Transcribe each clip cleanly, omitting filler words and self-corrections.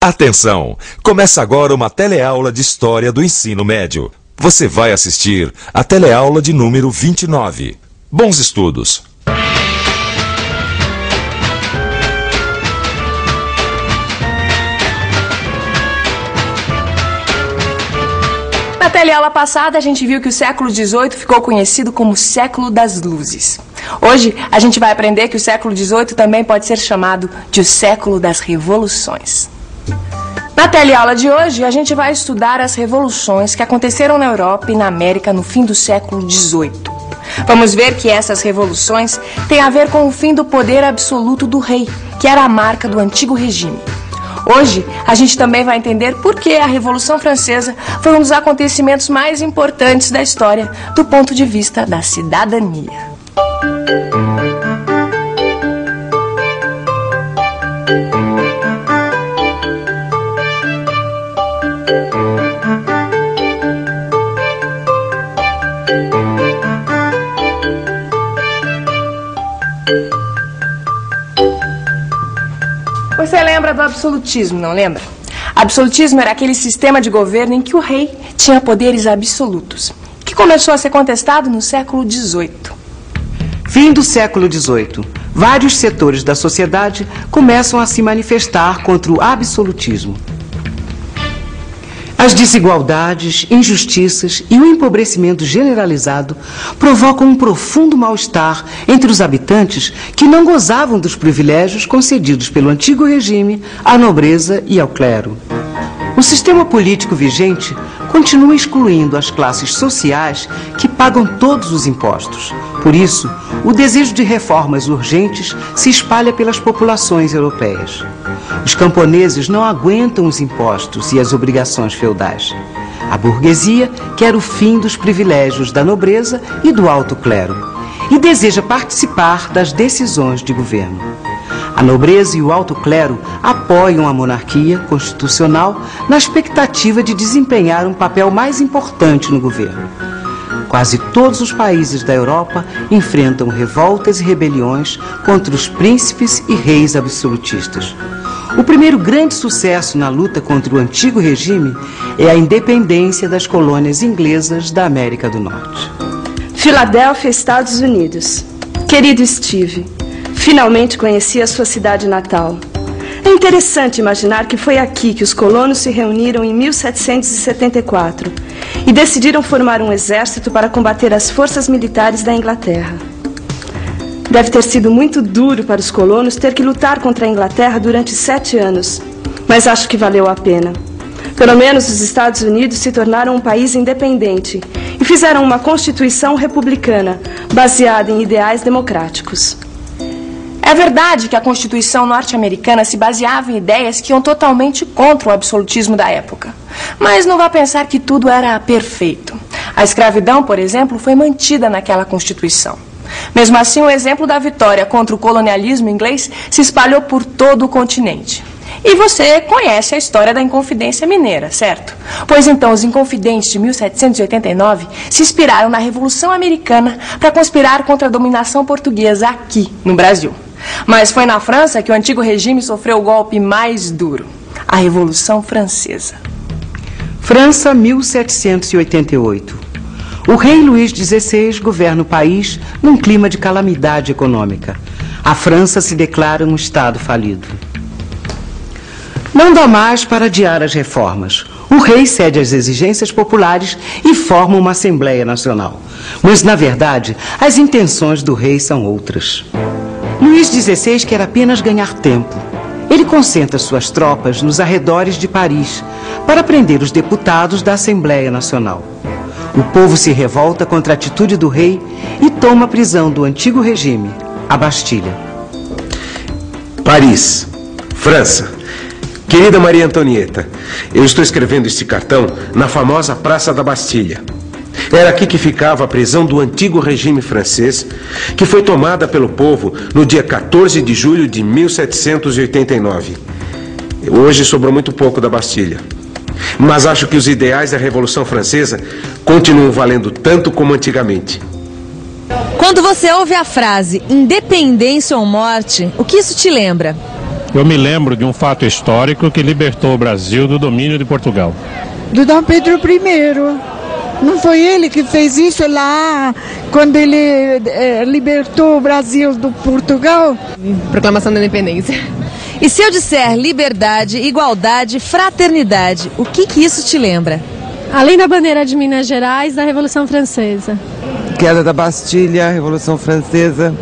Atenção! Começa agora uma teleaula de História do Ensino Médio. Você vai assistir a teleaula de número 29. Bons estudos! Na teleaula passada, a gente viu que o século XVIII ficou conhecido como século das luzes. Hoje, a gente vai aprender que o século XVIII também pode ser chamado de o século das revoluções. Na teleaula de hoje, a gente vai estudar as revoluções que aconteceram na Europa e na América no fim do século XVIII. Vamos ver que essas revoluções têm a ver com o fim do poder absoluto do rei, que era a marca do antigo regime. Hoje, a gente também vai entender por que a Revolução Francesa foi um dos acontecimentos mais importantes da história do ponto de vista da cidadania. Você lembra do absolutismo, não lembra? Absolutismo era aquele sistema de governo em que o rei tinha poderes absolutos, que começou a ser contestado no século XVIII. Fim do século XVIII. Vários setores da sociedade começam a se manifestar contra o absolutismo. As desigualdades, injustiças e o empobrecimento generalizado provocam um profundo mal-estar entre os habitantes que não gozavam dos privilégios concedidos pelo antigo regime à nobreza e ao clero. O sistema político vigente continua excluindo as classes sociais que pagam todos os impostos. Por isso, o desejo de reformas urgentes se espalha pelas populações europeias. Os camponeses não aguentam os impostos e as obrigações feudais. A burguesia quer o fim dos privilégios da nobreza e do alto clero e deseja participar das decisões de governo. A nobreza e o alto clero apoiam a monarquia constitucional na expectativa de desempenhar um papel mais importante no governo. Quase todos os países da Europa enfrentam revoltas e rebeliões contra os príncipes e reis absolutistas. O primeiro grande sucesso na luta contra o antigo regime é a independência das colônias inglesas da América do Norte. Filadélfia, Estados Unidos. Querido Steve, finalmente conheci a sua cidade natal. É interessante imaginar que foi aqui que os colonos se reuniram em 1774 e decidiram formar um exército para combater as forças militares da Inglaterra. Deve ter sido muito duro para os colonos ter que lutar contra a Inglaterra durante 7 anos, mas acho que valeu a pena. Pelo menos os Estados Unidos se tornaram um país independente e fizeram uma constituição republicana, baseada em ideais democráticos. É verdade que a Constituição norte-americana se baseava em ideias que iam totalmente contra o absolutismo da época. Mas não vá pensar que tudo era perfeito. A escravidão, por exemplo, foi mantida naquela Constituição. Mesmo assim, o exemplo da vitória contra o colonialismo inglês se espalhou por todo o continente. E você conhece a história da Inconfidência Mineira, certo? Pois então, os Inconfidentes de 1789 se inspiraram na Revolução Americana para conspirar contra a dominação portuguesa aqui, no Brasil. Mas foi na França que o antigo regime sofreu o golpe mais duro, a Revolução Francesa. França, 1788. O rei Luís XVI governa o país num clima de calamidade econômica. A França se declara um estado falido. Não dá mais para adiar as reformas. O rei cede às exigências populares e forma uma Assembleia Nacional. Mas, na verdade, as intenções do rei são outras. Luís XVI quer apenas ganhar tempo. Ele concentra suas tropas nos arredores de Paris para prender os deputados da Assembleia Nacional. O povo se revolta contra a atitude do rei e toma a prisão do antigo regime, a Bastilha. Paris, França. Querida Maria Antonieta, eu estou escrevendo este cartão na famosa Praça da Bastilha. Era aqui que ficava a prisão do antigo regime francês, que foi tomada pelo povo no dia 14 de julho de 1789. Hoje sobrou muito pouco da Bastilha. Mas acho que os ideais da Revolução Francesa continuam valendo tanto como antigamente. Quando você ouve a frase independência ou morte, o que isso te lembra? Eu me lembro de um fato histórico que libertou o Brasil do domínio de Portugal. Do Dom Pedro I. Não foi ele que fez isso lá, quando ele libertou o Brasil do Portugal? Proclamação da Independência. E se eu disser liberdade, igualdade, fraternidade, o que isso te lembra? Além da bandeira de Minas Gerais, da Revolução Francesa. Queda da Bastilha, Revolução Francesa.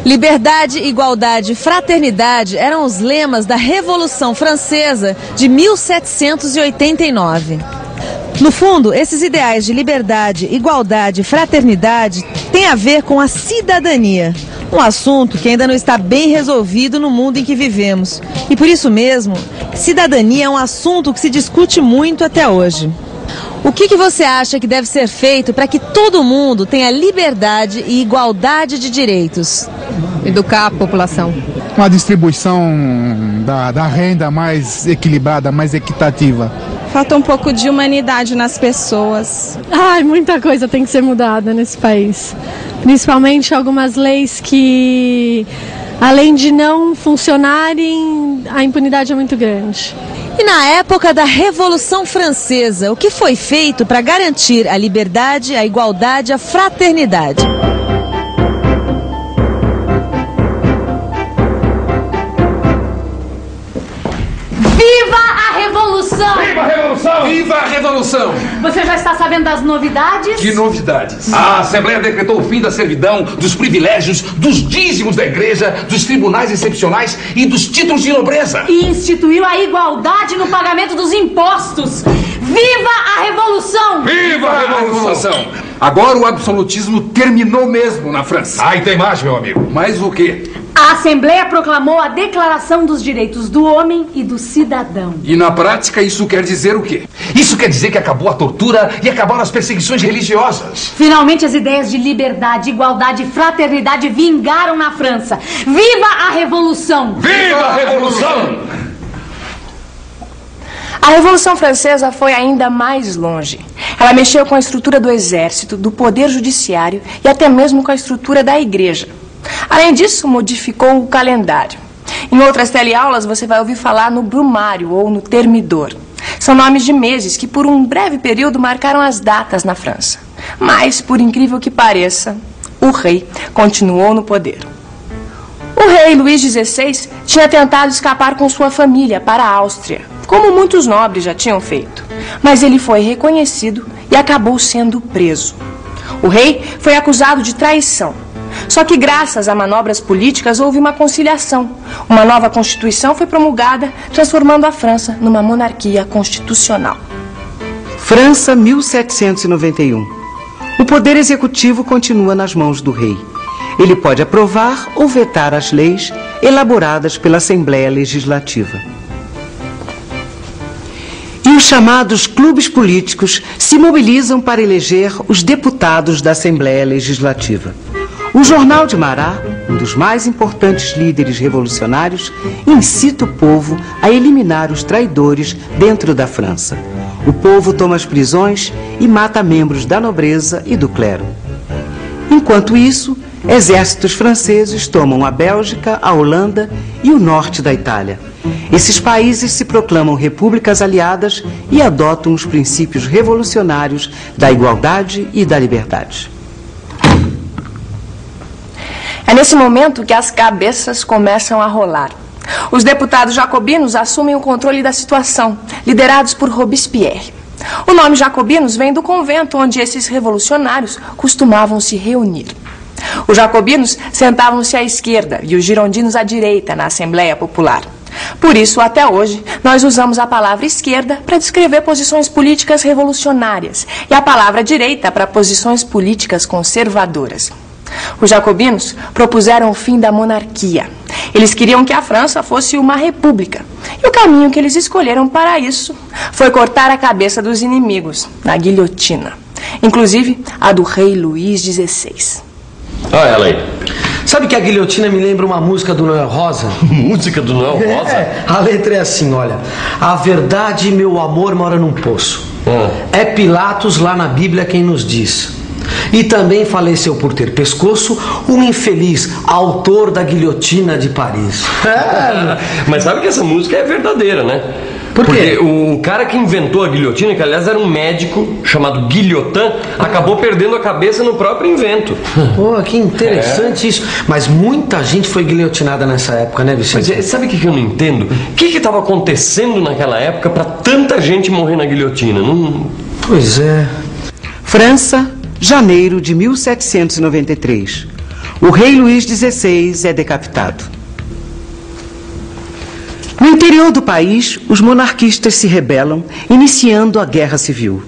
Liberdade, igualdade, fraternidade eram os lemas da Revolução Francesa de 1789. No fundo, esses ideais de liberdade, igualdade e fraternidade têm a ver com a cidadania. Um assunto que ainda não está bem resolvido no mundo em que vivemos. E por isso mesmo, cidadania é um assunto que se discute muito até hoje. O que você acha que deve ser feito para que todo mundo tenha liberdade e igualdade de direitos? Educar a população. Uma distribuição da renda mais equilibrada, mais equitativa. Falta um pouco de humanidade nas pessoas. Muita coisa tem que ser mudada nesse país. Principalmente algumas leis que, além de não funcionarem, a impunidade é muito grande. E na época da Revolução Francesa, o que foi feito para garantir a liberdade, a igualdade, a fraternidade? Viva a Revolução! Viva a Revolução! Viva a Revolução! Você já está sabendo das novidades? Que novidades? A Assembleia decretou o fim da servidão, dos privilégios, dos dízimos da igreja, dos tribunais excepcionais e dos títulos de nobreza. E instituiu a igualdade no pagamento dos impostos. Viva a Revolução! Viva a Revolução! Agora o absolutismo terminou mesmo na França. E tem mais, meu amigo. Mais o quê? A Assembleia proclamou a Declaração dos Direitos do Homem e do Cidadão. E na prática isso quer dizer o quê? Isso quer dizer que acabou a tortura e acabaram as perseguições religiosas. Finalmente as ideias de liberdade, igualdade e fraternidade vingaram na França. Viva a Revolução! Viva a Revolução! A Revolução Francesa foi ainda mais longe. Ela mexeu com a estrutura do exército, do poder judiciário e até mesmo com a estrutura da igreja. Além disso, modificou o calendário. Em outras teleaulas, você vai ouvir falar no brumário ou no termidor. São nomes de meses que, por um breve período, marcaram as datas na França. Mas, por incrível que pareça, o rei continuou no poder. O rei Luís XVI tinha tentado escapar com sua família para a Áustria, como muitos nobres já tinham feito. Mas ele foi reconhecido e acabou sendo preso. O rei foi acusado de traição. Só que graças a manobras políticas houve uma conciliação. Uma nova constituição foi promulgada, transformando a França numa monarquia constitucional. França, 1791. O poder executivo continua nas mãos do rei. Ele pode aprovar ou vetar as leis elaboradas pela Assembleia Legislativa. E os chamados clubes políticos se mobilizam para eleger os deputados da Assembleia Legislativa. O Jornal de Marat, um dos mais importantes líderes revolucionários, incita o povo a eliminar os traidores dentro da França. O povo toma as prisões e mata membros da nobreza e do clero. Enquanto isso, exércitos franceses tomam a Bélgica, a Holanda e o norte da Itália. Esses países se proclamam repúblicas aliadas e adotam os princípios revolucionários da igualdade e da liberdade. É nesse momento que as cabeças começam a rolar. Os deputados jacobinos assumem o controle da situação, liderados por Robespierre. O nome jacobinos vem do convento onde esses revolucionários costumavam se reunir. Os jacobinos sentavam-se à esquerda e os girondinos à direita na Assembleia Popular. Por isso, até hoje, nós usamos a palavra esquerda para descrever posições políticas revolucionárias e a palavra direita para posições políticas conservadoras. Os jacobinos propuseram o fim da monarquia. Eles queriam que a França fosse uma república. E o caminho que eles escolheram para isso foi cortar a cabeça dos inimigos, na guilhotina. Inclusive, a do rei Luís XVI. Olha ela aí. Sabe que a guilhotina me lembra uma música do Noel Rosa? Música do Noel Rosa? A letra é assim, olha. A verdade, meu amor, mora num poço. É Pilatos lá na Bíblia quem nos diz. E também faleceu por ter pescoço um infeliz autor da Guilhotina de Paris. Mas sabe que essa música é verdadeira, né? Por quê? Porque o cara que inventou a guilhotina, que aliás era um médico chamado Guilhotin, acabou perdendo a cabeça no próprio invento. Pô, que interessante isso. Mas muita gente foi guilhotinada nessa época, né, Vicente? Mas sabe o que eu não entendo? O que estava acontecendo naquela época para tanta gente morrer na guilhotina? Não... Pois é. França, janeiro de 1793. O rei Luís XVI é decapitado. No interior do país, os monarquistas se rebelam, iniciando a guerra civil.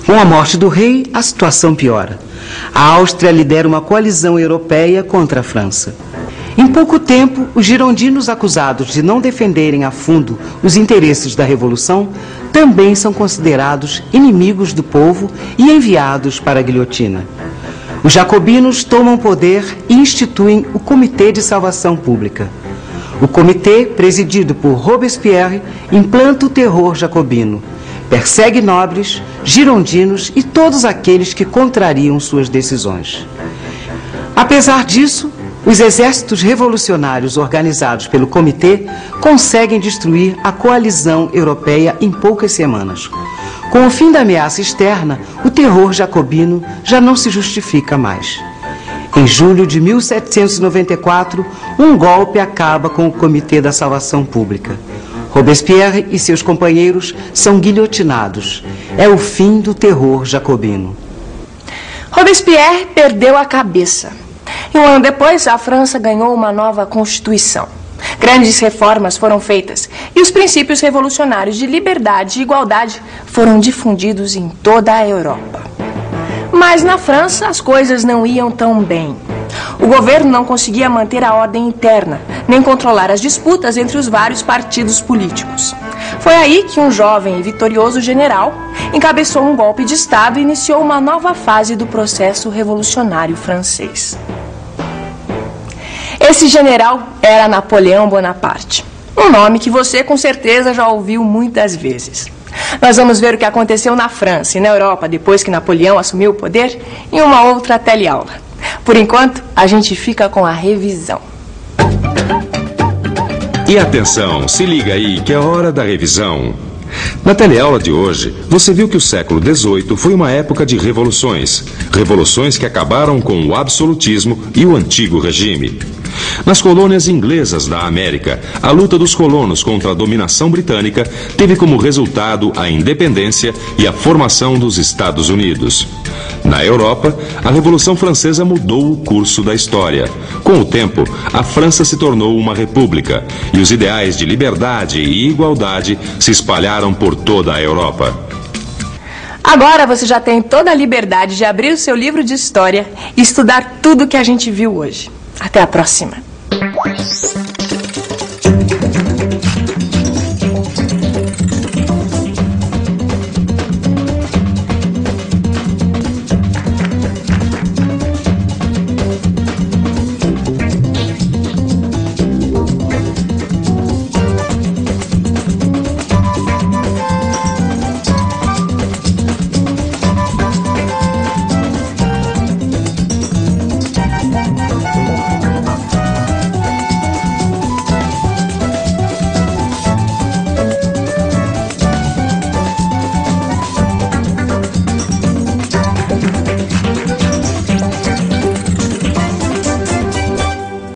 Com a morte do rei, a situação piora. A Áustria lidera uma coalizão europeia contra a França. Em pouco tempo, os girondinos acusados de não defenderem a fundo os interesses da Revolução também são considerados inimigos do povo e enviados para a guilhotina. Os jacobinos tomam poder e instituem o Comitê de Salvação Pública. O comitê, presidido por Robespierre, implanta o terror jacobino, persegue nobres, girondinos e todos aqueles que contrariam suas decisões. Apesar disso, os exércitos revolucionários organizados pelo comitê conseguem destruir a coalizão europeia em poucas semanas. Com o fim da ameaça externa, o terror jacobino já não se justifica mais. Em julho de 1794, um golpe acaba com o Comitê da Salvação Pública. Robespierre e seus companheiros são guilhotinados. É o fim do terror jacobino. Robespierre perdeu a cabeça. E um ano depois, a França ganhou uma nova Constituição. Grandes reformas foram feitas e os princípios revolucionários de liberdade e igualdade foram difundidos em toda a Europa. Mas na França as coisas não iam tão bem. O governo não conseguia manter a ordem interna, nem controlar as disputas entre os vários partidos políticos. Foi aí que um jovem e vitorioso general encabeçou um golpe de Estado e iniciou uma nova fase do processo revolucionário francês. Esse general era Napoleão Bonaparte, um nome que você com certeza já ouviu muitas vezes. Nós vamos ver o que aconteceu na França e na Europa depois que Napoleão assumiu o poder em uma outra teleaula. Por enquanto, a gente fica com a revisão. E atenção, se liga aí que é hora da revisão. Na teleaula de hoje, você viu que o século XVIII foi uma época de revoluções. Revoluções que acabaram com o absolutismo e o antigo regime. Nas colônias inglesas da América, a luta dos colonos contra a dominação britânica teve como resultado a independência e a formação dos Estados Unidos. Na Europa, a Revolução Francesa mudou o curso da história. Com o tempo, a França se tornou uma república e os ideais de liberdade e igualdade se espalharam por toda a Europa. Agora você já tem toda a liberdade de abrir o seu livro de história e estudar tudo o que a gente viu hoje. Até a próxima!